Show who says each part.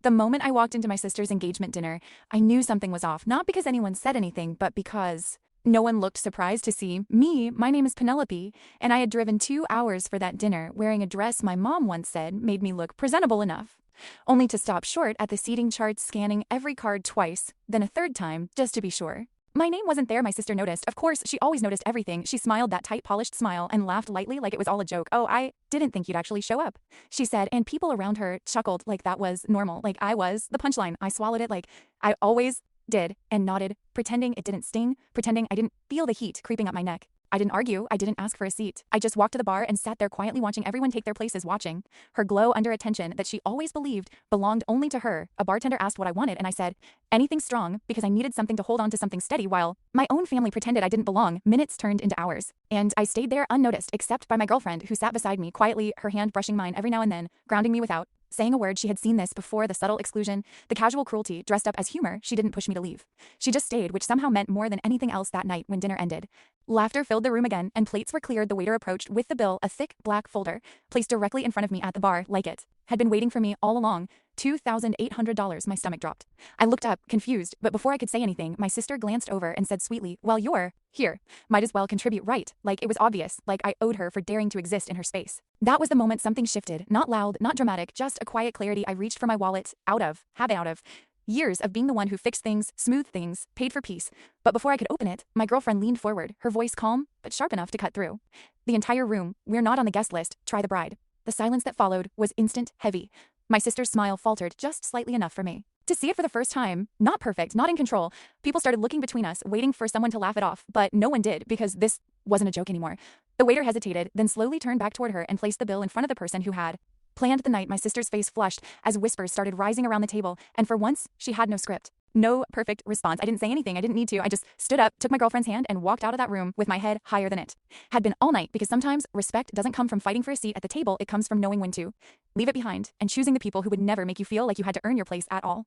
Speaker 1: The moment I walked into my sister's engagement dinner, I knew something was off, not because anyone said anything, but because no one looked surprised to see me. My name is Penelope, and I had driven 2 hours for that dinner wearing a dress my mom once said made me look presentable enough. Only to stop short at the seating chart, scanning every card twice, then a third time, just to be sure. My name wasn't there, my sister noticed. Of course, she always noticed everything. She smiled that tight, polished smile and laughed lightly like it was all a joke. "Oh, I didn't think you'd actually show up," she said, and people around her chuckled like that was normal, like I was the punchline. I swallowed it like I always did and nodded, pretending it didn't sting, pretending I didn't feel the heat creeping up my neck. I didn't argue. I didn't ask for a seat. I just walked to the bar and sat there quietly watching everyone take their places, watching her glow under attention that she always believed belonged only to her. A bartender asked what I wanted, and I said, anything strong, because I needed something to hold on to, something steady, while my own family pretended I didn't belong. Minutes turned into hours, and I stayed there unnoticed, except by my girlfriend, who sat beside me quietly, her hand brushing mine every now and then, grounding me without saying a word. She had seen this before, the subtle exclusion, the casual cruelty, dressed up as humor. She didn't push me to leave. She just stayed, which somehow meant more than anything else that night when dinner ended. Laughter filled the room again, and plates were cleared. The waiter approached with the bill, a thick, black folder, placed directly in front of me at the bar, like it had been waiting for me all along. $2,800. My stomach dropped. I looked up, confused, but before I could say anything, my sister glanced over and said sweetly, "Well, you're here. Might as well contribute, right?" Like it was obvious, like I owed her for daring to exist in her space. That was the moment something shifted. Not loud, not dramatic, just a quiet clarity. I reached for my wallet, out of years of being the one who fixed things, smoothed things, paid for peace. But before I could open it, my girlfriend leaned forward, her voice calm, but sharp enough to cut through the entire room. "We're not on the guest list. Try the bride." The silence that followed was instant, heavy. My sister's smile faltered just slightly enough for me to see it for the first time. Not perfect, not in control. People started looking between us, waiting for someone to laugh it off, but no one did, because this wasn't a joke anymore. The waiter hesitated, then slowly turned back toward her and placed the bill in front of the person who had planned the night. My sister's face flushed as whispers started rising around the table, and for once, she had no script. No perfect response. I didn't say anything. I didn't need to. I just stood up, took my girlfriend's hand, and walked out of that room with my head higher than it had been all night, because sometimes respect doesn't come from fighting for a seat at the table. It comes from knowing when to leave it behind and choosing the people who would never make you feel like you had to earn your place at all.